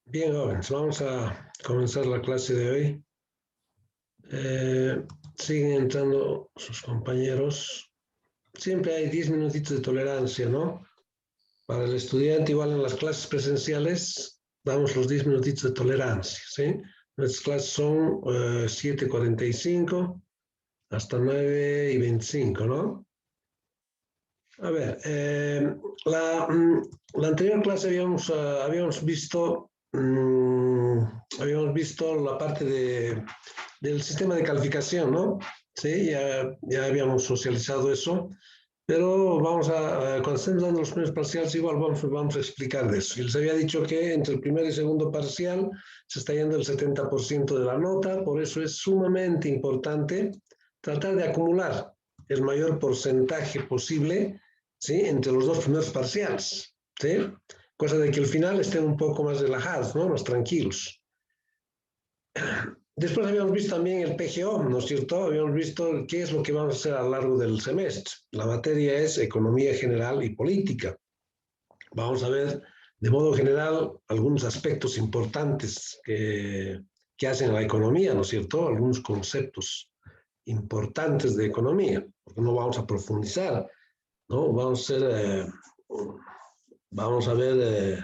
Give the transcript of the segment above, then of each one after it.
Bien, jóvenes, vamos a comenzar la clase de hoy. Siguen entrando sus compañeros. Siempre hay 10 minutitos de tolerancia, ¿no? Para el estudiante, igual en las clases presenciales, damos los 10 minutitos de tolerancia, ¿sí? Nuestras clases son 7:45 hasta 9:25, ¿no? A ver, la anterior clase habíamos visto la parte del sistema de calificación, ¿no? Sí, ya habíamos socializado eso, pero cuando estemos dando los primeros parciales, igual vamos a explicar de eso. Y les había dicho que entre el primer y segundo parcial se está yendo el 70% de la nota, por eso es sumamente importante tratar de acumular el mayor porcentaje posible, ¿sí? Entre los dos primeros parciales, ¿sí? Cosa de que al final estén un poco más relajados, ¿no? Más tranquilos. Después habíamos visto también el PGO, ¿no es cierto? Habíamos visto qué es lo que vamos a hacer a lo largo del semestre. La materia es Economía General y Política. Vamos a ver, de modo general, algunos aspectos importantes que hacen a la economía, ¿no es cierto? Algunos conceptos importantes de economía, porque no vamos a profundizar, ¿no? Vamos a ver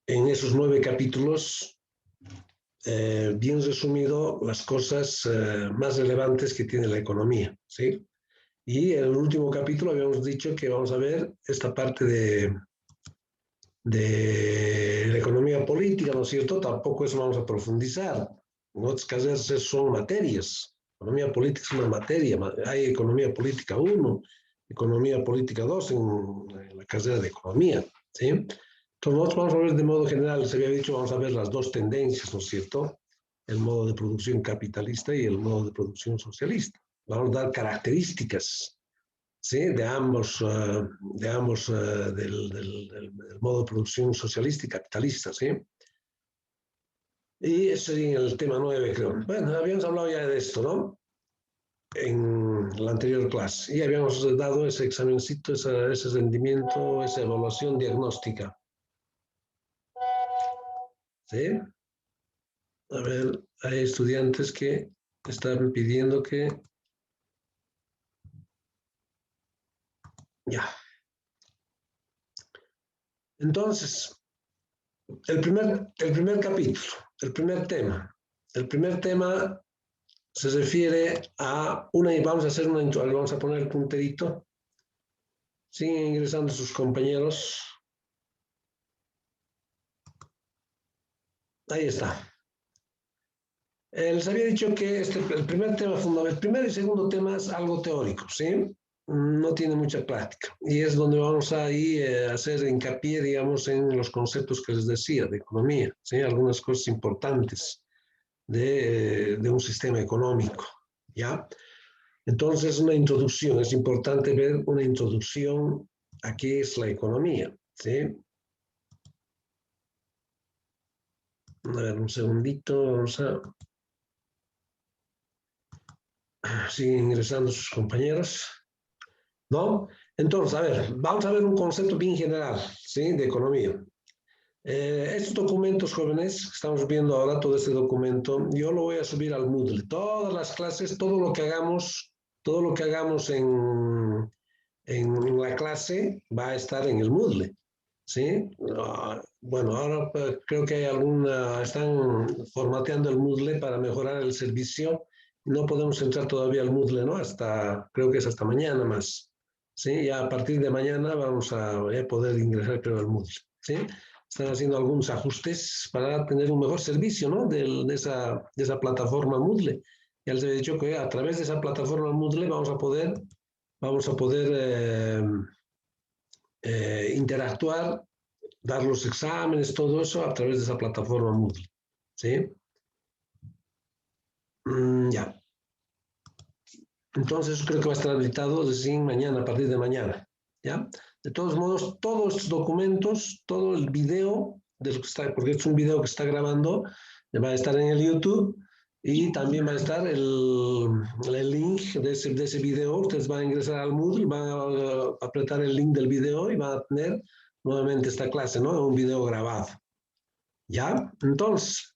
en esos 9 capítulos, bien resumido, las cosas más relevantes que tiene la economía, ¿sí? Y en el último capítulo habíamos dicho que vamos a ver esta parte de la economía política, ¿no es cierto? Tampoco eso vamos a profundizar. En otras carreras son materias. Economía política es una materia. Hay economía política 1, economía política 2 en la carrera de economía, ¿sí? Entonces nosotros vamos a ver de modo general, les había dicho, vamos a ver las dos tendencias, ¿no es cierto? El modo de producción capitalista y el modo de producción socialista. Vamos a dar características, ¿sí? De ambos, del modo de producción socialista y capitalista, ¿sí? Y ese sería el tema 9, creo. Bueno, habíamos hablado ya de esto, ¿no? En la anterior clase. Y habíamos dado ese examencito, ese rendimiento, esa evaluación diagnóstica. ¿Sí? A ver, hay estudiantes que están pidiendo que... Ya. Entonces, el primer capítulo, el primer tema se refiere a vamos a poner el punterito. Siguen ingresando sus compañeros. Ahí está. Les había dicho que el primer tema fundamental, el primer y segundo tema es algo teórico, ¿sí? no tiene mucha práctica. Y es donde vamos a hacer hincapié, digamos, en los conceptos que les decía de economía, ¿sí? Algunas cosas importantes de un sistema económico, ¿ya? Entonces, una introducción, es importante ver una introducción a qué es la economía, ¿sí? A ver, un segundito, vamos a... Siguen ingresando sus compañeros, ¿no? Entonces, a ver, vamos a ver un concepto bien general, ¿sí? De economía. Estos documentos, jóvenes, que estamos viendo ahora, todo este documento, yo lo voy a subir al Moodle. Todas las clases, todo lo que hagamos en la clase va a estar en el Moodle, ¿sí? Bueno, ahora creo que hay están formateando el Moodle para mejorar el servicio. No podemos entrar todavía al Moodle, ¿no? Creo que es hasta mañana más, ¿sí? Ya a partir de mañana vamos a poder ingresar, creo, al Moodle, ¿sí? Están haciendo algunos ajustes para tener un mejor servicio, ¿no? De esa plataforma Moodle. Ya les he dicho que a través de esa plataforma Moodle vamos a poder interactuar, dar los exámenes, todo eso a través de esa plataforma Moodle, ¿sí? Ya. Entonces creo que va a estar habilitado desde mañana, a partir de mañana, ¿ya? De todos modos, todos estos documentos, todo el video, de lo que está, porque es un video que está grabando, va a estar en el YouTube y también va a estar el link de ese video. Ustedes van a ingresar al Moodle, van a apretar el link del video y van a tener nuevamente esta clase, ¿no? Un video grabado, ¿ya? Entonces,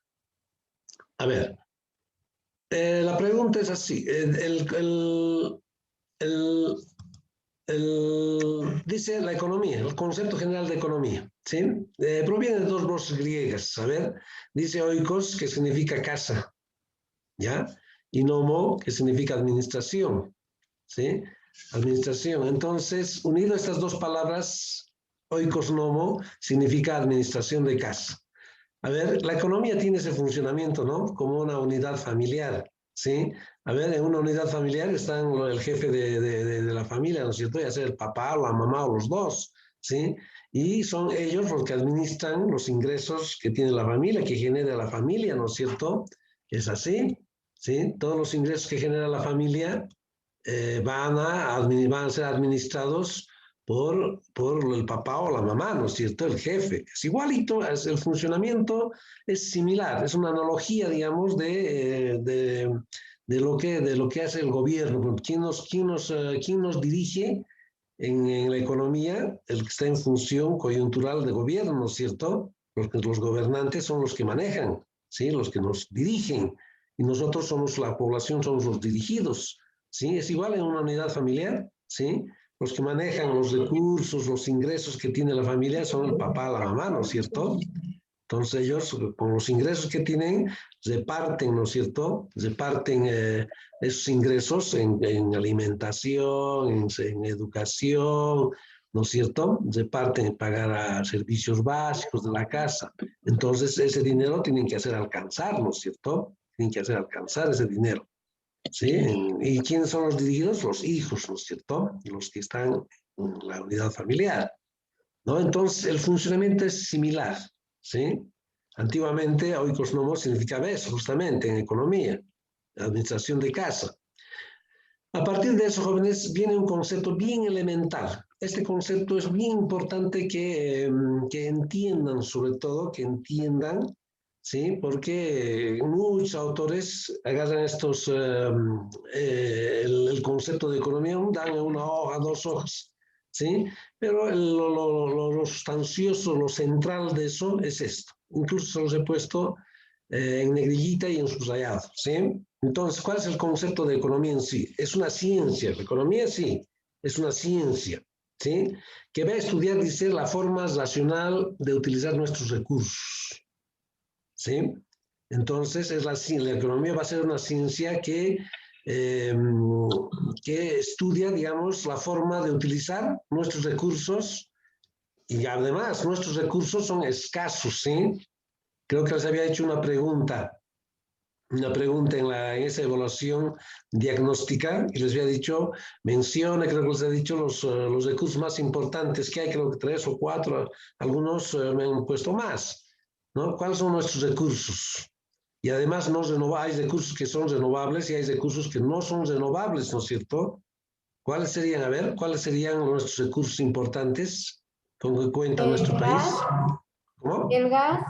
a ver, la pregunta es así, dice la economía, el concepto general de economía, ¿sí? Proviene de dos voces griegas, a ver, dice oikos, que significa casa, ¿ya? Y nomo, que significa administración, ¿sí? Administración. Entonces, unido a estas dos palabras, oikos nomo, significa administración de casa. A ver, la economía tiene ese funcionamiento, ¿no? Como una unidad familiar, ¿sí? A ver, en una unidad familiar están el jefe de la familia, ¿no es cierto? Ya sea el papá o la mamá o los dos, ¿sí? Y son ellos los que administran los ingresos que tiene la familia, que genera la familia, ¿no es cierto? Es así, ¿sí? Todos los ingresos que genera la familia van a ser administrados por el papá o la mamá, ¿no es cierto? El jefe. Es igualito, el funcionamiento es similar, es una analogía, digamos, de lo que hace el gobierno. ¿Quién nos dirige en la economía? El que está en función coyuntural de gobierno, ¿no es cierto? Porque los gobernantes son los que manejan, ¿sí? Los que nos dirigen. Y nosotros somos la población, somos los dirigidos. ¿Sí? Es igual en una unidad familiar, ¿sí? Los que manejan los recursos, los ingresos que tiene la familia son el papá, la mamá, ¿no es cierto? Entonces ellos, con los ingresos que tienen, reparten, ¿no es cierto? Reparten esos ingresos en alimentación, en educación, ¿no es cierto? Reparten en pagar a servicios básicos de la casa. Entonces ese dinero tienen que hacer alcanzar, ¿no es cierto? Tienen que hacer alcanzar ese dinero. ¿Sí? ¿Y quiénes son los dirigidos? Los hijos, ¿no es cierto? Los que están en la unidad familiar, ¿no? Entonces, el funcionamiento es similar, ¿sí? Antiguamente, oikos nomos significaba eso, justamente, en economía, administración de casa. A partir de eso, jóvenes, viene un concepto bien elemental. Este concepto es bien importante que entiendan, sobre todo, que entiendan, ¿sí? Porque muchos autores agarran el concepto de economía, dan una hoja, dos hojas, ¿sí? Pero lo sustancioso, lo central de eso es esto. Incluso se los he puesto en negrillita y en subrayado, ¿sí? Entonces, ¿cuál es el concepto de economía en sí? Es una ciencia, la economía sí, es una ciencia, ¿sí? Que va a estudiar, dice, la forma racional de utilizar nuestros recursos, ¿sí? Entonces, la economía va a ser una ciencia que estudia, digamos, la forma de utilizar nuestros recursos y además nuestros recursos son escasos, ¿sí? Creo que les había hecho una pregunta. una pregunta en esa evaluación diagnóstica y les había dicho, mencione, creo que les he dicho los recursos más importantes que hay, creo que 3 o 4, algunos me han puesto más, ¿no? ¿Cuáles son nuestros recursos? Y además hay recursos que son renovables y hay recursos que no son renovables, ¿no es cierto? ¿Cuáles serían, a ver, cuáles serían nuestros recursos importantes con que cuenta El nuestro país? gas, ¿Cómo? el gas,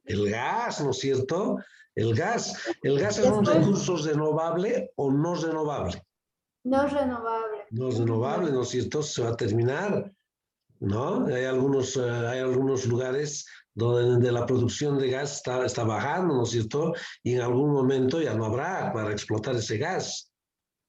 El gas, ¿no es cierto? El gas. ¿El gas es un después recurso renovable o no renovable? no renovable. No es renovable, ¿no es cierto? Se va a terminar, ¿no? Hay algunos lugares donde la producción de gas está bajando, ¿no es cierto? Y en algún momento ya no habrá para explotar ese gas,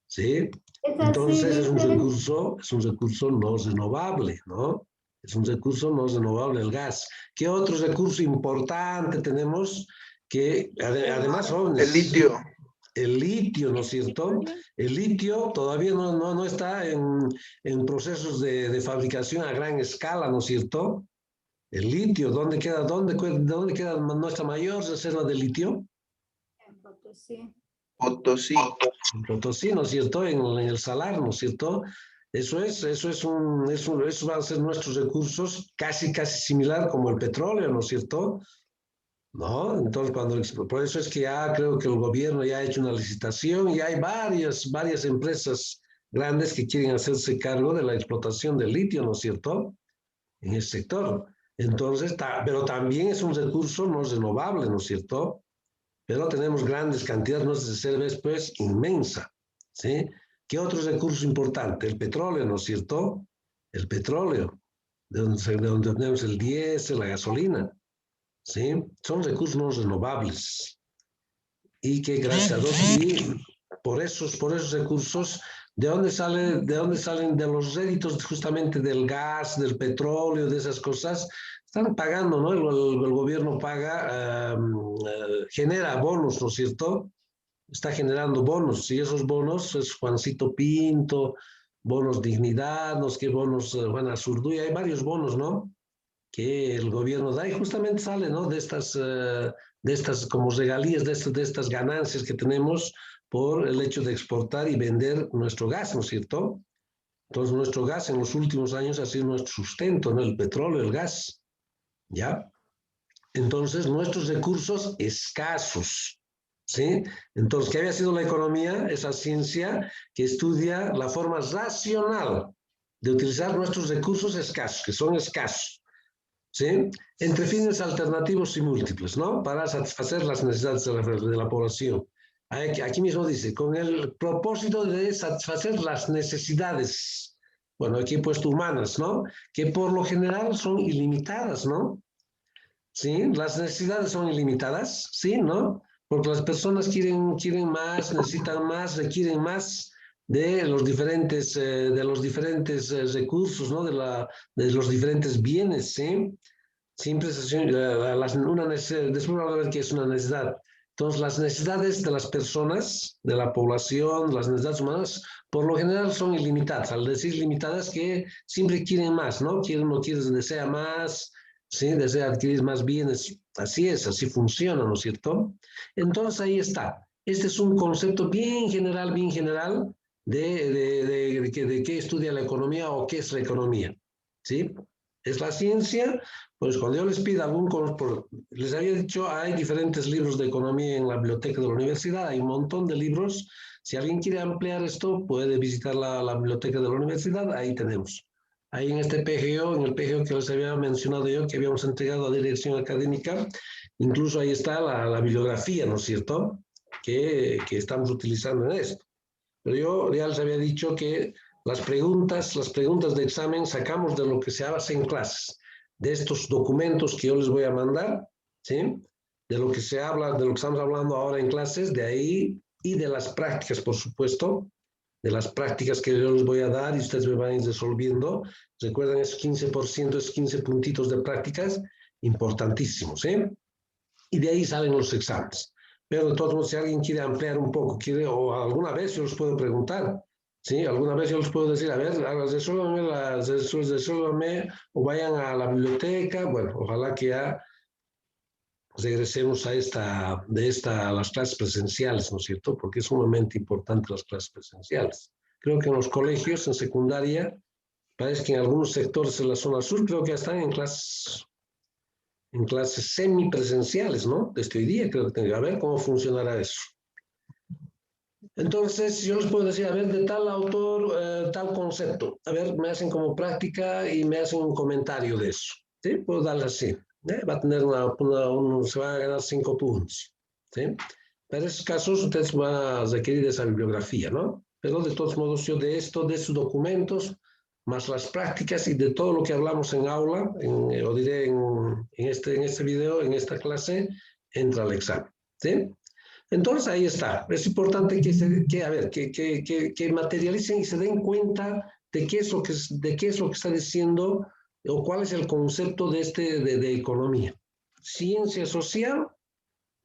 ¿sí? Es así, Entonces ¿viste? es un recurso no renovable, ¿no? Es un recurso no renovable el gas. ¿Qué otro recurso importante tenemos que además El litio. el litio, ¿no es cierto? El litio todavía no está en procesos de fabricación a gran escala, ¿no es cierto? El litio, ¿dónde queda nuestra mayor reserva de litio? En Potosí. Potosí. En Potosí, ¿no es cierto? En el salar, ¿no es cierto? Eso van a ser nuestros recursos casi similar como el petróleo, ¿no es cierto? ¿No? Entonces, por eso es que ya creo que el gobierno ya ha hecho una licitación y hay varias empresas grandes que quieren hacerse cargo de la explotación del litio, ¿no es cierto? En el sector. Entonces, pero también es un recurso no renovable, ¿no es cierto? Pero tenemos grandes cantidades, nuestra reserva es pues inmensa, ¿sí? ¿Qué otro recurso importante? El petróleo, ¿no es cierto? El petróleo, de donde tenemos el diésel, la gasolina, ¿sí? Son recursos no renovables y que gracias a Dios, y por esos recursos, ¿de dónde salen de los réditos justamente del gas, del petróleo, de esas cosas? Están pagando, ¿no? El gobierno paga, genera bonos, ¿no es cierto? Está generando bonos y esos bonos es Juancito Pinto, bonos Dignidad, no sé qué bonos, Juana Zurduy, hay varios bonos, ¿no? Que el gobierno da y justamente sale, ¿no? De estas como regalías, de estas ganancias que tenemos por el hecho de exportar y vender nuestro gas, ¿no es cierto? Entonces, nuestro gas en los últimos años ha sido nuestro sustento, ¿no? El petróleo, el gas, ¿ya? Entonces, nuestros recursos escasos, ¿sí? Entonces, ¿qué había sido la economía? Esa ciencia que estudia la forma racional de utilizar nuestros recursos escasos, que son escasos, ¿sí? Entre fines alternativos y múltiples, ¿no? Para satisfacer las necesidades de la población. Aquí mismo dice, con el propósito de satisfacer las necesidades, bueno, aquí he puesto humanas, ¿no? Que por lo general son ilimitadas, ¿no? ¿Sí? Las necesidades son ilimitadas, ¿sí? ¿No? Porque las personas quieren más, necesitan más, requieren más de los diferentes recursos, ¿no? De los diferentes bienes, ¿sí? Siempre una necesidad, después vamos a ver qué es una necesidad. Entonces, las necesidades de las personas, de la población, las necesidades humanas, por lo general son ilimitadas. Al decir limitadas, que siempre quieren más, ¿no? Uno desea más, ¿sí? Desea adquirir más bienes. Así es, así funciona, ¿no es cierto? Entonces, ahí está. Este es un concepto bien general de qué estudia la economía o qué es la economía, ¿sí? Es la ciencia. Pues cuando yo les pido les había dicho, hay diferentes libros de economía en la biblioteca de la universidad, hay un montón de libros. Si alguien quiere ampliar esto, puede visitar la biblioteca de la universidad, ahí tenemos. Ahí en este PGO, en el PGO que les había mencionado yo, que habíamos entregado a dirección académica, incluso ahí está la bibliografía, ¿no es cierto?, que estamos utilizando en esto. Pero yo ya les había dicho que las preguntas de examen sacamos de lo que se hace en clases, de estos documentos que yo les voy a mandar, ¿sí? De lo que se habla, de lo que estamos hablando ahora en clases, de ahí, y de las prácticas, por supuesto, de las prácticas que yo les voy a dar y ustedes me van a ir resolviendo. Recuerden esos 15%, esos 15 puntitos de prácticas, importantísimos, ¿sí? Y de ahí salen los exámenes. Pero de todos modos, si alguien quiere ampliar un poco, o alguna vez yo les puedo preguntar, ¿sí? Alguna vez yo les puedo decir, a ver, resuélvame, o vayan a la biblioteca. Bueno, ojalá que ya regresemos a las clases presenciales, ¿no es cierto? Porque es sumamente importante las clases presenciales. Creo que en los colegios, en secundaria, parece que en algunos sectores de la zona sur, creo que ya están en clases semipresenciales, ¿no? Desde hoy día creo que tengo que ver cómo funcionará eso. Entonces, yo les puedo decir, a ver, de tal autor, tal concepto. A ver, me hacen como práctica y me hacen un comentario de eso. ¿Sí? Puedo darle así. Va a tener se va a ganar 5 puntos. ¿Sí? Para esos casos, ustedes van a requerir esa bibliografía, ¿no? Pero de todos modos, yo de sus documentos, más las prácticas y de todo lo que hablamos en aula, lo diré en este video, en esta clase, entra al examen. ¿Sí? Entonces ahí está. Es importante que materialicen y se den cuenta de qué es lo que está diciendo o cuál es el concepto de economía. Ciencia social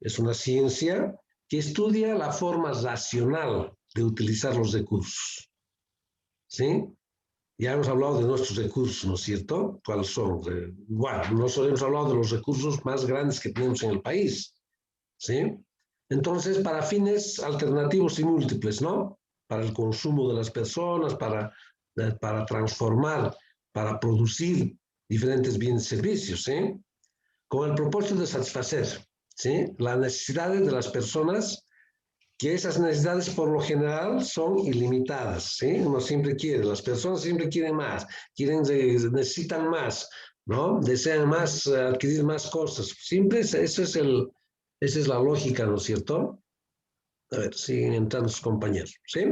es una ciencia que estudia la forma racional de utilizar los recursos. ¿Sí? Ya hemos hablado de nuestros recursos, ¿no es cierto? ¿Cuáles son? Bueno, nosotros hemos hablado de los recursos más grandes que tenemos en el país. ¿Sí? Entonces, para fines alternativos y múltiples, ¿no? Para el consumo de las personas, para transformar, para producir diferentes bienes y servicios, ¿sí? Con el propósito de satisfacer, ¿sí? Las necesidades de las personas, que esas necesidades por lo general son ilimitadas, ¿sí? Uno siempre quiere, las personas siempre quieren más, necesitan más, ¿no? Desean más, adquirir más cosas. Siempre esa es la lógica, ¿no es cierto? A ver, siguen entrando sus compañeros, ¿sí?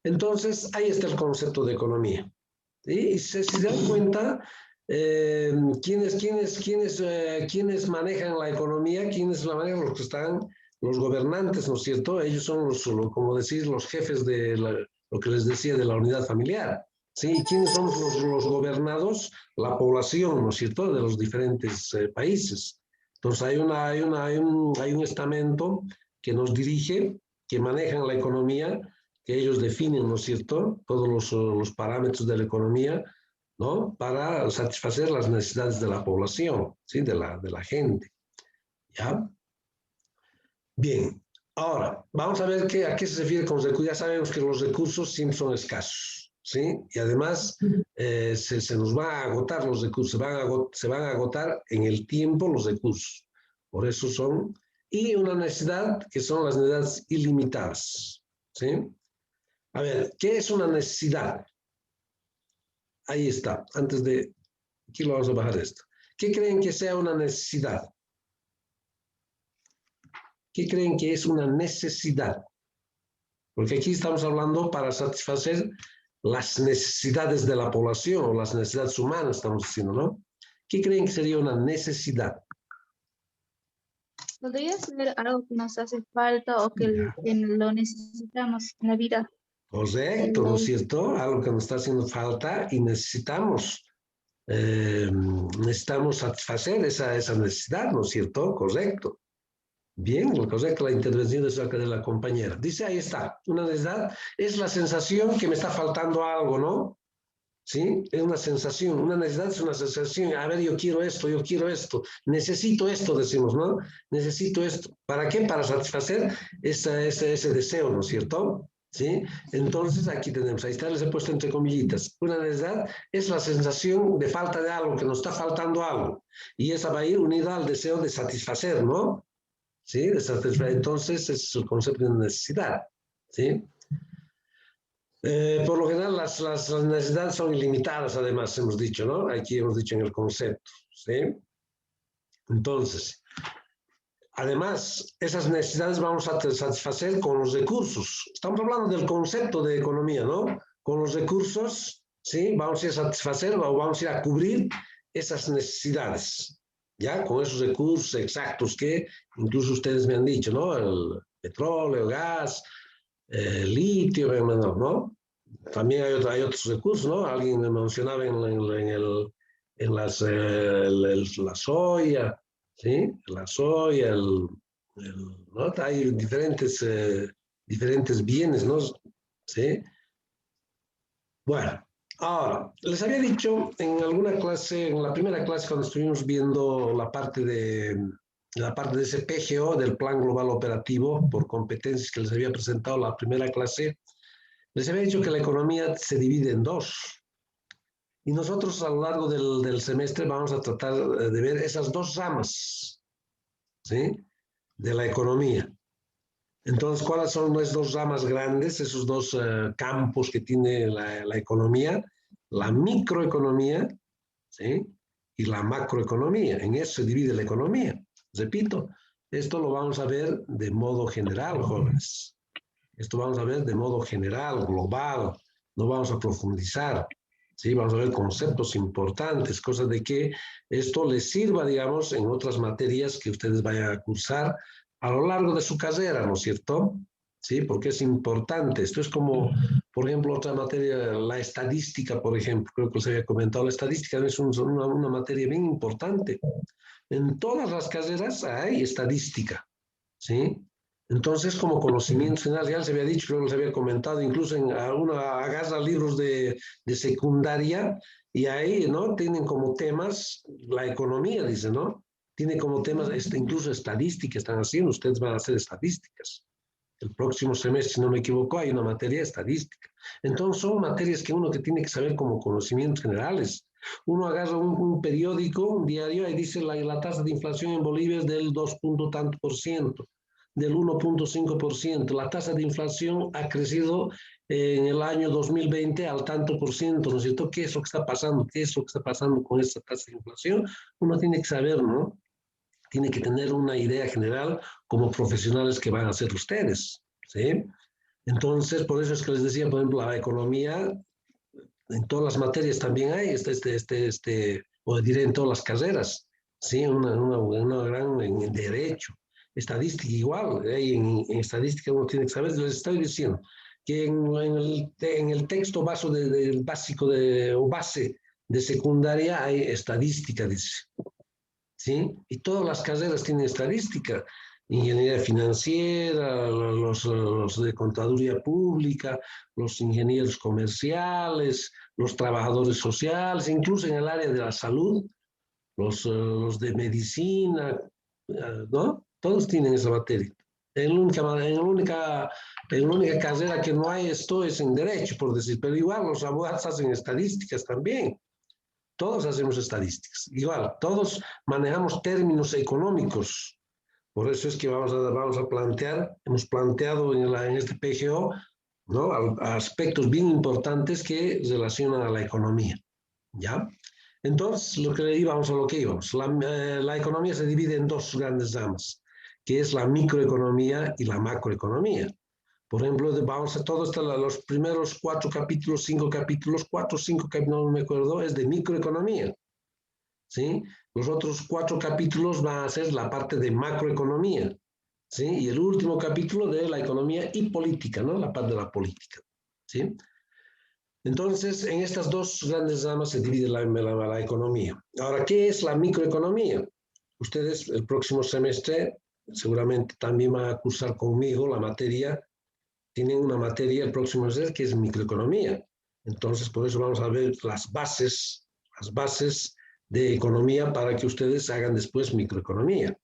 Entonces, ahí está el concepto de economía. ¿Sí? Y si se dan cuenta, ¿quiénes manejan la economía? ¿Quiénes la manejan? Los que están, los gobernantes, ¿no es cierto? Ellos son como decir, los jefes de lo que les decía de la unidad familiar. ¿Sí? ¿Y quiénes son los gobernados? La población, ¿no es cierto?, de los diferentes países. Entonces hay un estamento que nos dirige, que manejan la economía, que ellos definen, ¿no es cierto?, todos los parámetros de la economía, ¿no?, para satisfacer las necesidades de la población, ¿sí?, de la gente. ¿Ya? Bien, ahora, vamos a ver a qué se refiere con recursos. Ya sabemos que los recursos siempre son escasos, ¿sí? Y además se nos van a agotar los recursos, se van a agotar en el tiempo los recursos. Por eso son, y una necesidad que son las necesidades ilimitadas, ¿sí? A ver, ¿qué es una necesidad? Ahí está, aquí lo vamos a bajar esto. ¿Qué creen que sea una necesidad? ¿Qué creen que es una necesidad? Porque aquí estamos hablando para satisfacer las necesidades de la población o las necesidades humanas, estamos diciendo, ¿no? ¿Qué creen que sería una necesidad? Podría ser algo que nos hace falta o que lo necesitamos en la vida. Correcto, ¿no es cierto? Algo que nos está haciendo falta y necesitamos satisfacer esa necesidad, ¿no es cierto? Correcto. Bien, correcto, la intervención de la compañera. Dice, ahí está, una necesidad es la sensación que me está faltando algo, ¿no? ¿Sí? Es una sensación, una necesidad es una sensación. A ver, yo quiero esto, necesito esto, decimos, ¿no? Necesito esto. ¿Para qué? Para satisfacer ese deseo, ¿no es cierto? ¿Sí? Entonces, aquí tenemos, ahí está, les he puesto entre comillitas. Una necesidad es la sensación de falta de algo, que nos está faltando algo. Y esa va a ir unida al deseo de satisfacer, ¿no? ¿Sí? De satisfacer. Entonces, ese es el concepto de necesidad, ¿sí? Por lo general, las necesidades son ilimitadas, además, hemos dicho, ¿no? Aquí hemos dicho en el concepto, ¿sí? Entonces, además, esas necesidades vamos a satisfacer con los recursos. Estamos hablando del concepto de economía, ¿no? Con los recursos, ¿sí? Vamos a ir a satisfacer o vamos a ir a cubrir esas necesidades, ¿ya? Con esos recursos exactos que incluso ustedes me han dicho, ¿no? El petróleo, gas, litio, ¿no? También hay otros recursos, ¿no? Alguien me mencionaba en la soya, ¿sí? La soya, ¿no? Hay diferentes bienes, ¿no? ¿Sí? Bueno, ahora, les había dicho en alguna clase, en la primera clase cuando estuvimos viendo la parte la parte de ese PGO, del Plan Global Operativo por competencias que les había presentado la primera clase, les había dicho que la economía se divide en dos. Y nosotros a lo largo del semestre vamos a tratar de ver esas dos ramas, ¿sí?, de la economía. Entonces, ¿cuáles son las dos ramas grandes, esos dos campos que tiene la economía? La microeconomía, ¿sí?, y la macroeconomía. En eso se divide la economía. Repito, esto lo vamos a ver de modo general, jóvenes. Esto vamos a ver de modo general, global. No vamos a profundizar. ¿Sí? Vamos a ver conceptos importantes, cosas de que esto les sirva, digamos, en otras materias que ustedes vayan a cursar a lo largo de su carrera, ¿no es cierto? Sí, porque es importante. Esto es como, por ejemplo, otra materia, la estadística, por ejemplo, creo que les había comentado, la estadística es una materia bien importante. En todas las carreras hay estadística, ¿sí? Entonces, como conocimiento general, ya les había dicho, creo que les había comentado, incluso en alguna agarra libros de secundaria y ahí, ¿no?, tienen como temas la economía, dice, ¿no? Tiene como temas, incluso estadística están haciendo, ustedes van a hacer estadísticas. El próximo semestre, si no me equivoco, hay una materia de estadística. Entonces, son materias que uno que tiene que saber como conocimientos generales. Uno agarra un periódico, un diario, y dice la tasa de inflación en Bolivia es del 2 tanto por ciento, del 1.5%. La tasa de inflación ha crecido en el año 2020 al tanto por ciento, ¿no es cierto? ¿Qué es lo que está pasando? ¿Qué es lo que está pasando con esa tasa de inflación? Uno tiene que saber, ¿no? Tiene que tener una idea general como profesionales que van a ser ustedes, ¿sí? Entonces, por eso es que les decía, por ejemplo, la economía, en todas las materias también hay, o diré en todas las carreras, ¿sí? Una gran en derecho. Estadística igual, en estadística uno tiene que saber, les estoy diciendo que en el texto básico o base de secundaria hay estadística, dice. ¿Sí? Y todas las carreras tienen estadística, ingeniería financiera, los de contaduría pública, los ingenieros comerciales, los trabajadores sociales, incluso en el área de la salud, los de medicina, ¿no? Todos tienen esa materia. En la única carrera que no hay esto es en derecho, por decir, pero igual los abogados hacen estadísticas también. Todos hacemos estadísticas, igual, todos manejamos términos económicos. Por eso es que vamos a plantear, hemos planteado en este PGO, ¿no?, aspectos bien importantes que relacionan a la economía, ¿ya? Entonces, vamos a lo que íbamos. La economía se divide en dos grandes ramas, que es la microeconomía y la macroeconomía. Por ejemplo, vamos a todo esto, los primeros 4 capítulos, 5 capítulos, 4 o 5 capítulos, no me acuerdo, es de microeconomía, ¿sí? Los otros 4 capítulos van a ser la parte de macroeconomía, ¿sí? Y el último capítulo de la economía y política, ¿no? La parte de la política, ¿sí? Entonces, en estas dos grandes ramas se divide la economía. Ahora, ¿qué es la microeconomía? Ustedes el próximo semestre seguramente también van a cursar conmigo la materia. Tienen una materia el próximo semestre que es microeconomía. Entonces, por eso vamos a ver las bases de economía para que ustedes hagan después microeconomía,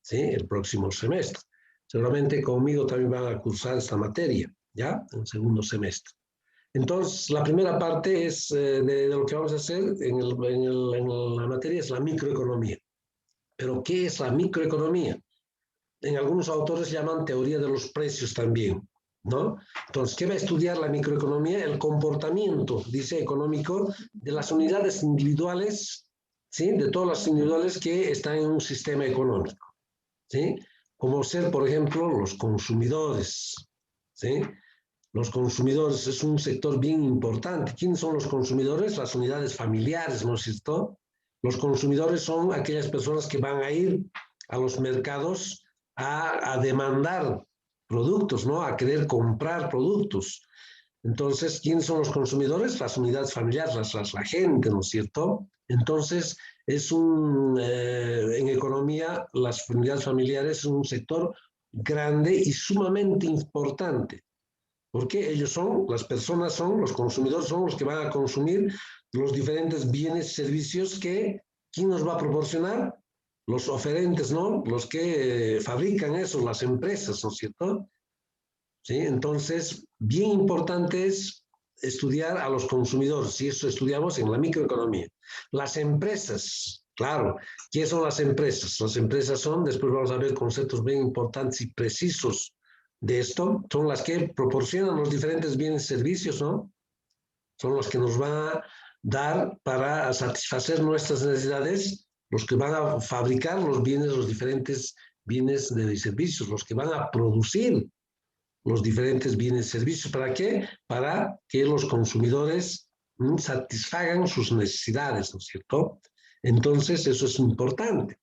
¿sí? El próximo semestre. Seguramente conmigo también van a cursar esta materia, ¿ya? En segundo semestre. Entonces, la primera parte es de lo que vamos a hacer en la materia es la microeconomía. Pero, ¿qué es la microeconomía? En algunos autores llaman teoría de los precios también, ¿no? Entonces, ¿qué va a estudiar la microeconomía? El comportamiento, dice, económico de las unidades individuales, ¿sí? De todas las individuales que están en un sistema económico, ¿sí? Como ser, por ejemplo, los consumidores, ¿sí? Los consumidores es un sector bien importante. ¿Quiénes son los consumidores? Las unidades familiares, ¿no es cierto? Los consumidores son aquellas personas que van a ir a los mercados a demandar productos, ¿no? A querer comprar productos. Entonces, ¿quiénes son los consumidores? Las unidades familiares, la gente, ¿no es cierto? Entonces, en economía, las unidades familiares son un sector grande y sumamente importante. Porque ellos las personas son, los consumidores son los que van a consumir los diferentes bienes y servicios que, ¿quién nos va a proporcionar? los oferentes, ¿no? Los que fabrican eso, las empresas, ¿no es cierto? ¿Sí? Entonces, bien importante es estudiar a los consumidores, y eso estudiamos en la microeconomía. Las empresas, claro, ¿qué son las empresas? Las empresas son, después vamos a ver conceptos bien importantes y precisos de esto, son las que proporcionan los diferentes bienes y servicios, ¿no? Son los que nos van a dar para satisfacer nuestras necesidades, los que van a fabricar los bienes, los diferentes bienes y servicios, los que van a producir los diferentes bienes y servicios. ¿Para qué? Para que los consumidores satisfagan sus necesidades, ¿no es cierto? Entonces, eso es importante.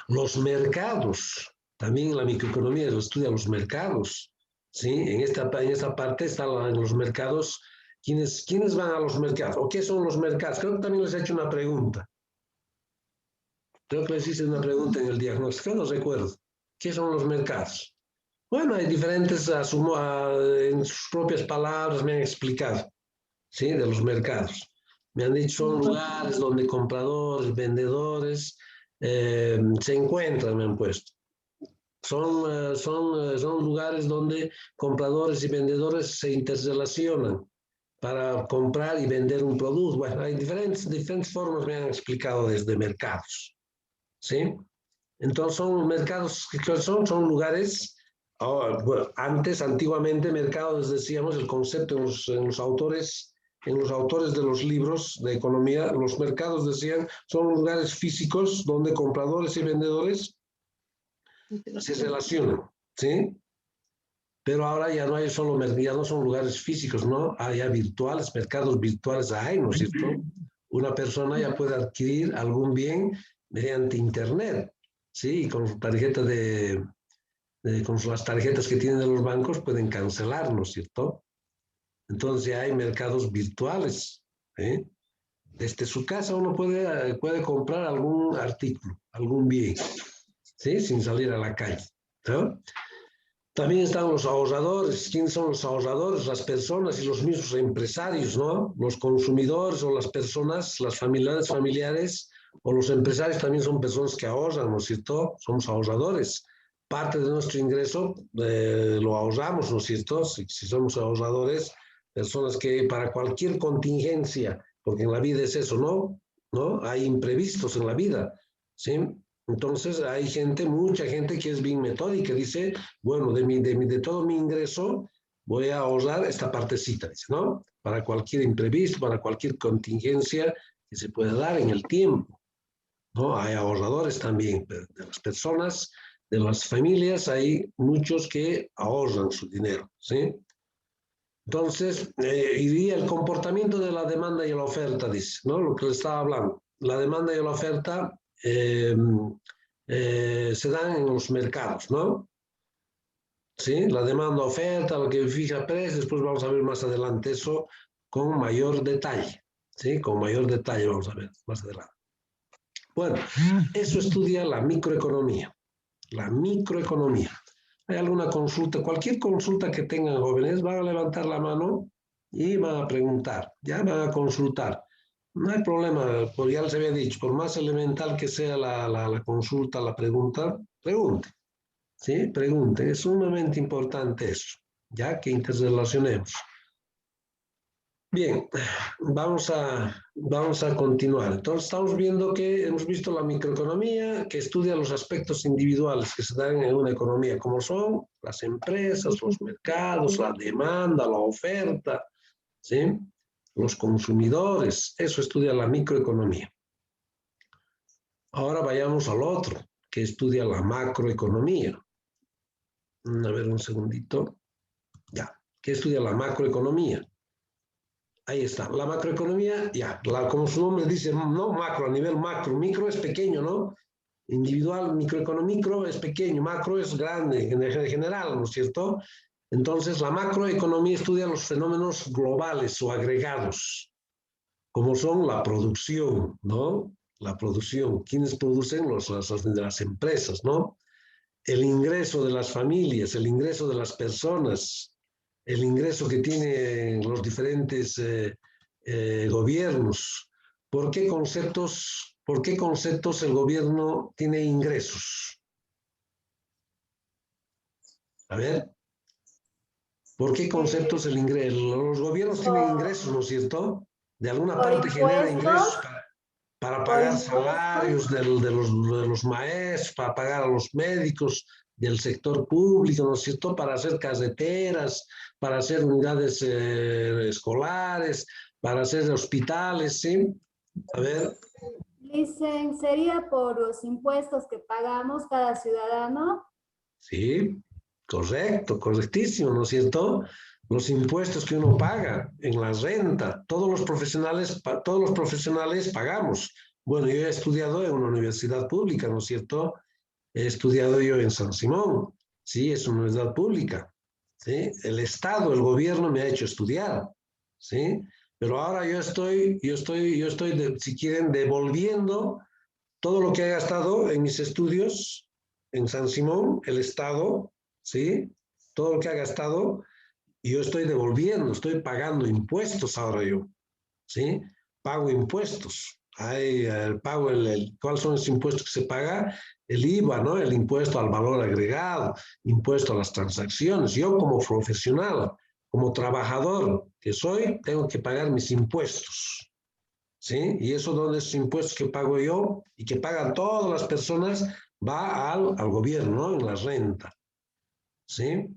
Los mercados, también la microeconomía estudia los mercados, ¿sí? En esta parte están los mercados. ¿Quiénes van a los mercados? ¿O qué son los mercados? Creo que también les he hecho una pregunta. Creo que les hice una pregunta en el diagnóstico, no recuerdo. ¿Qué son los mercados? Bueno, hay diferentes, en sus propias palabras me han explicado, ¿sí? De los mercados. Me han dicho, son lugares donde compradores, vendedores se encuentran, me han puesto. Son lugares donde compradores y vendedores se interrelacionan para comprar y vender un producto. Bueno, hay diferentes formas, me han explicado desde mercados, ¿sí? Entonces son mercados, ¿qué son lugares. Bueno, antiguamente, mercados, decíamos, el concepto en los autores de los libros de economía, los mercados, decían, son lugares físicos donde compradores y vendedores se relacionan, ¿sí? Pero ahora ya no hay ya no son lugares físicos, ¿no? Hay ya virtuales, mercados virtuales hay, ¿no es cierto? Una persona ya puede adquirir algún bien mediante internet, ¿sí? Y con su tarjeta con las tarjetas que tienen de los bancos pueden cancelar, ¿no es cierto? Entonces ya hay mercados virtuales, ¿eh? Desde su casa uno puede comprar algún artículo, algún bien, ¿sí? Sin salir a la calle, ¿no? También están los ahorradores. ¿Quiénes son los ahorradores? Las personas y los mismos empresarios, ¿no? Los consumidores o las personas, las familiares o los empresarios también son personas que ahorran, ¿no es cierto? Somos ahorradores. Parte de nuestro ingreso lo ahorramos, ¿no es cierto? Si somos ahorradores, personas que para cualquier contingencia, porque en la vida es eso, ¿no? Hay imprevistos en la vida, ¿sí? Entonces hay mucha gente que es bien metódica, dice, bueno, de todo mi ingreso voy a ahorrar esta partecita, dice, ¿no? Para cualquier imprevisto, para cualquier contingencia que se pueda dar en el tiempo, ¿no? Hay ahorradores también, de las personas, de las familias, hay muchos que ahorran su dinero, ¿sí? Entonces, y el comportamiento de la demanda y la oferta, dice, ¿no? Lo que le estaba hablando. La demanda y la oferta se dan en los mercados, ¿no? ¿Sí? La demanda, oferta, lo que fija precios, después vamos a ver más adelante eso con mayor detalle, ¿sí? Con mayor detalle vamos a ver más adelante. Bueno, eso estudia la microeconomía. La microeconomía. ¿Hay alguna consulta? Cualquier consulta que tengan jóvenes, van a levantar la mano y van a preguntar, ya van a consultar. No hay problema, pues ya les había dicho, por más elemental que sea la consulta, la pregunta, pregunte. ¿Sí? Pregunte, es sumamente importante eso, ya que interrelacionemos. Bien, vamos a continuar. Entonces estamos viendo que hemos visto la microeconomía, que estudia los aspectos individuales que se dan en una economía, como son las empresas, los mercados, la demanda, la oferta, ¿sí? Los consumidores, eso estudia la microeconomía. Ahora vayamos al otro, que estudia la macroeconomía. A ver, un segundito. Ya, que estudia la macroeconomía. Ahí está, la macroeconomía, ya, como su nombre dice, no macro, a nivel macro, micro es pequeño, ¿no? Individual, micro es pequeño, macro es grande, en general, ¿no es cierto? Entonces, la macroeconomía estudia los fenómenos globales o agregados, como son la producción, ¿no? La producción, ¿quiénes producen? Las empresas, ¿no? El ingreso de las familias, el ingreso de las personas, el ingreso que tienen los diferentes gobiernos, ¿por qué conceptos el gobierno tiene ingresos? A ver, ¿por qué conceptos el ingreso? Los gobiernos tienen ingresos, ¿no es cierto? De alguna Por parte genera ingresos impuestos, para por pagar impuestos. salarios de los maestros, para pagar a los médicos del sector público, ¿no es cierto? Para hacer carreteras, para hacer unidades escolares, para hacer hospitales, ¿sí? A ver, Dicen, sería por los impuestos que pagamos cada ciudadano. sí, correcto, correctísimo, ¿no es cierto? Los impuestos que uno paga en la renta, todos los profesionales pagamos. Bueno, yo he estudiado en una universidad pública, ¿no es cierto? He estudiado yo en San Simón, sí, es una universidad pública, ¿sí? El Estado, el gobierno me ha hecho estudiar, ¿sí? Pero ahora si quieren, devolviendo todo lo que he gastado en mis estudios en San Simón, el Estado, ¿sí? Todo lo que ha gastado, y yo estoy devolviendo, estoy pagando impuestos ahora yo, ¿sí? Pago impuestos. Pago ¿cuáles son los impuestos que se paga? El IVA, ¿no? El impuesto al valor agregado, impuesto a las transacciones. Yo como profesional, como trabajador que soy, tengo que pagar mis impuestos, ¿sí? Y eso donde esos impuestos que pago yo y que pagan todas las personas va al gobierno, ¿no? En la renta, ¿sí?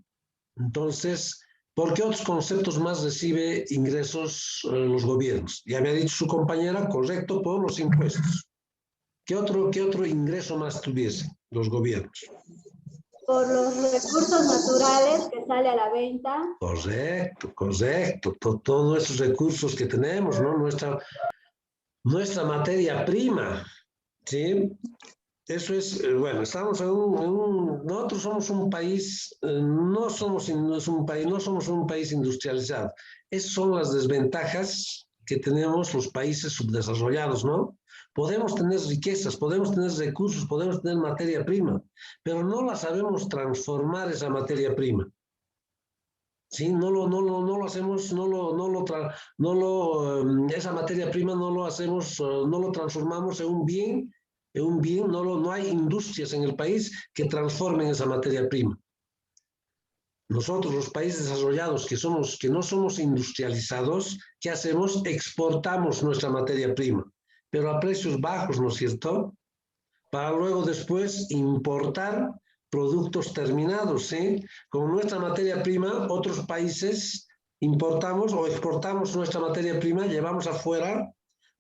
Entonces, ¿por qué otros conceptos más recibe ingresos los gobiernos? Ya me ha dicho su compañera, correcto, por los impuestos. ¿Qué otro ingreso más tuviesen los gobiernos? Por los recursos naturales que sale a la venta. Correcto, correcto. Todos nuestros recursos que tenemos, ¿no? Nuestra materia prima, ¿sí? Eso es, bueno, estamos nosotros somos un país, no somos un país industrializado. Esas son las desventajas que tenemos los países subdesarrollados, ¿no? Podemos tener riquezas, podemos tener recursos, podemos tener materia prima, pero no la sabemos transformar esa materia prima. Sí, no lo hacemos, esa materia prima no lo hacemos, no lo transformamos en un bien, no hay industrias en el país que transformen esa materia prima. Nosotros, los países desarrollados que no somos industrializados, ¿qué hacemos? Exportamos nuestra materia prima, pero a precios bajos, ¿no es cierto? Para luego después importar productos terminados, ¿sí? Con nuestra materia prima, otros países importamos o exportamos nuestra materia prima, llevamos afuera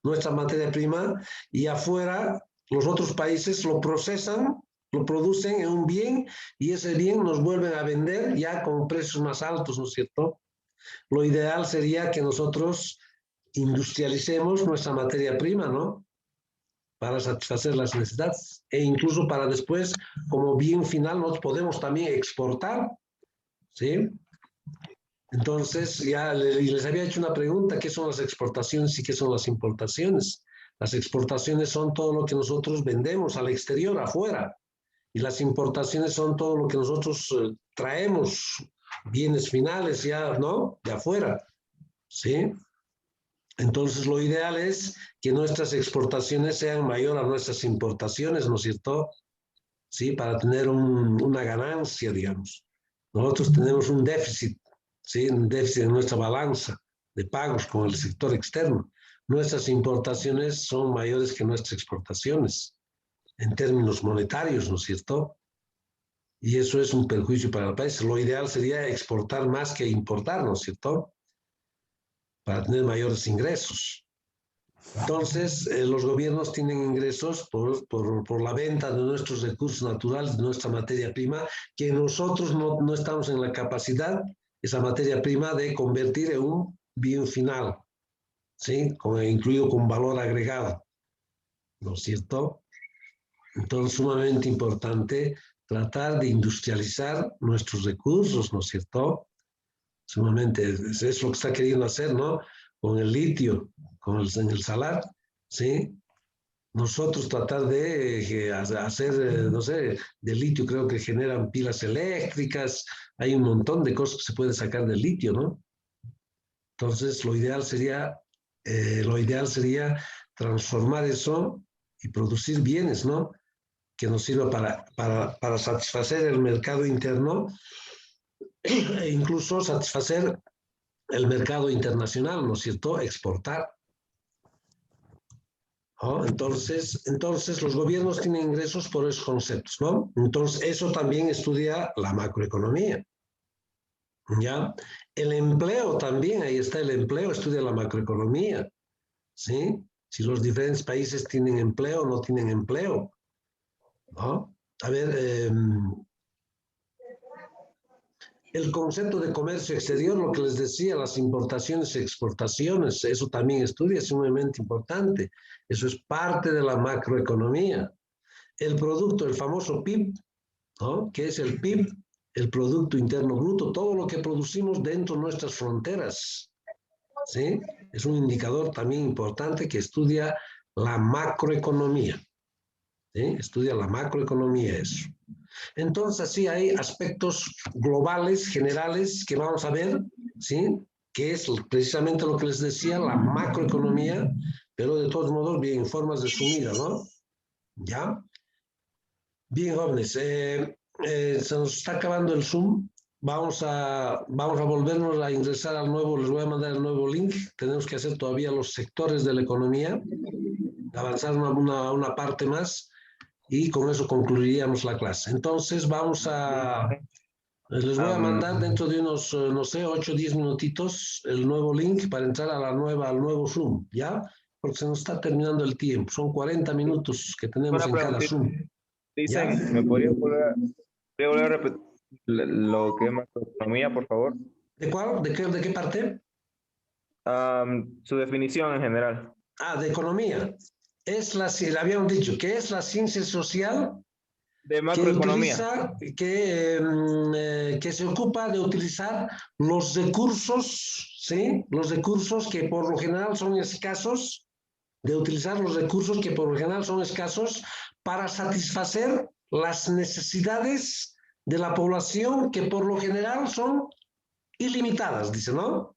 nuestra materia prima y afuera los otros países lo procesan, lo producen en un bien y ese bien nos vuelven a vender ya con precios más altos, ¿no es cierto? Lo ideal sería que nosotros industrialicemos nuestra materia prima, ¿no? Para satisfacer las necesidades e incluso para después, como bien final, nos podemos también exportar, ¿sí? Entonces, ya les había hecho una pregunta, ¿qué son las exportaciones y qué son las importaciones? Las exportaciones son todo lo que nosotros vendemos al exterior, afuera, y las importaciones son todo lo que nosotros traemos, bienes finales ya, ¿no? De afuera, ¿sí? Entonces, lo ideal es que nuestras exportaciones sean mayor a nuestras importaciones, ¿no es cierto? Sí, para tener una ganancia, digamos. Nosotros tenemos un déficit, ¿sí? Un déficit en nuestra balanza de pagos con el sector externo. Nuestras importaciones son mayores que nuestras exportaciones en términos monetarios, ¿no es cierto? Y eso es un perjuicio para el país. Lo ideal sería exportar más que importar, ¿no es cierto? Para tener mayores ingresos. Entonces, los gobiernos tienen ingresos por la venta de nuestros recursos naturales, de nuestra materia prima, que nosotros no estamos en la capacidad, esa materia prima, de convertir en un bien final, ¿sí? Incluido con valor agregado, ¿no es cierto? Entonces, sumamente importante tratar de industrializar nuestros recursos, ¿no es cierto? Sumamente, es lo que está queriendo hacer, ¿no? Con el litio, en el salar, ¿sí? Nosotros tratar de hacer, no sé, de litio creo que generan pilas eléctricas, hay un montón de cosas que se puede sacar del litio, ¿no? Entonces, lo ideal sería transformar eso y producir bienes, ¿no? Que nos sirva para satisfacer el mercado interno e incluso satisfacer el mercado internacional, ¿no es cierto? Exportar. ¿No? Entonces, los gobiernos tienen ingresos por esos conceptos, ¿no? Entonces, eso también estudia la macroeconomía. ¿Ya? El empleo también, ahí está el empleo, estudia la macroeconomía, ¿sí? Si los diferentes países tienen empleo o no tienen empleo, ¿no? A ver, el concepto de comercio exterior, lo que les decía, las importaciones y exportaciones, eso también estudia, es sumamente importante. Eso es parte de la macroeconomía. El producto, el famoso PIB, ¿no? ¿Qué es el PIB? El Producto Interno Bruto, todo lo que producimos dentro de nuestras fronteras, ¿sí? Es un indicador también importante que estudia la macroeconomía, ¿sí? Estudia la macroeconomía eso. Entonces, sí, hay aspectos globales, generales, que vamos a ver, ¿sí? Que es precisamente lo que les decía, la macroeconomía, pero de todos modos, bien, en formas de sumida, ¿no? ¿Ya? Bien, jóvenes, se nos está acabando el Zoom. Vamos a volvernos a ingresar al nuevo, les voy a mandar el nuevo link. Tenemos que hacer todavía los sectores de la economía, avanzar una parte más. Y con eso concluiríamos la clase. Entonces les voy a mandar dentro de unos, no sé, 8 o 10 minutitos el nuevo link para entrar al nuevo Zoom, ¿ya? Porque se nos está terminando el tiempo. Son 40 minutos que tenemos en cada Zoom. ¿Ya? Dicen, ¿me podría volver a repetir lo que es macroeconomía, por favor? ¿De cuál? ¿De qué parte? Su definición en general. De economía. Le habíamos dicho que es la ciencia social De macroeconomía. que se ocupa de utilizar los recursos, ¿sí? Los recursos que por lo general son escasos, para satisfacer las necesidades de la población que por lo general son ilimitadas, dice, ¿no?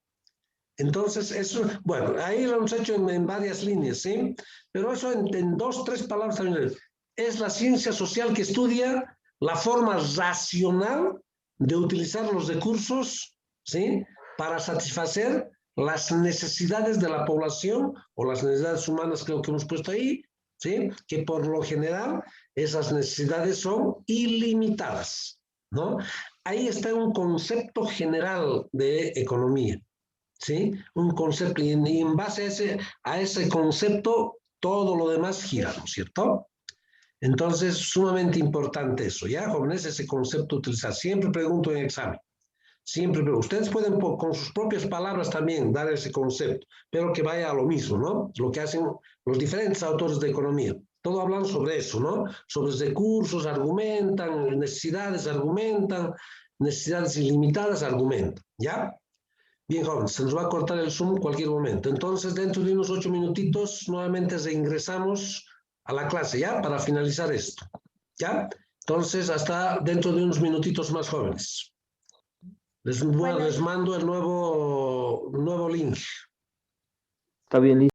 Entonces, eso, bueno, ahí lo hemos hecho en varias líneas, ¿sí? Pero eso en 2, 3 palabras también. Es la ciencia social que estudia la forma racional de utilizar los recursos, ¿sí? Para satisfacer las necesidades de la población o las necesidades humanas, creo que hemos puesto ahí, ¿sí? Que por lo general esas necesidades son ilimitadas, ¿no? Ahí está un concepto general de economía, ¿sí? Un concepto, y en base a ese concepto, todo lo demás gira, ¿no es cierto? Entonces, sumamente importante eso, ¿ya, jóvenes? Ese concepto utilizar. Siempre pregunto en examen. Siempre pregunto. Ustedes pueden con sus propias palabras también dar ese concepto, pero que vaya a lo mismo, ¿no? Lo que hacen los diferentes autores de economía. Todo hablan sobre eso, ¿no? Sobre recursos, argumentan, necesidades ilimitadas, argumentan, ¿ya? Bien, jóvenes, se nos va a cortar el Zoom en cualquier momento. Entonces, dentro de unos 8 minutitos, nuevamente reingresamos a la clase, ¿ya? Para finalizar esto, ¿ya? Entonces, hasta dentro de unos minutitos más, jóvenes. Les mando el nuevo link. Está bien, listo.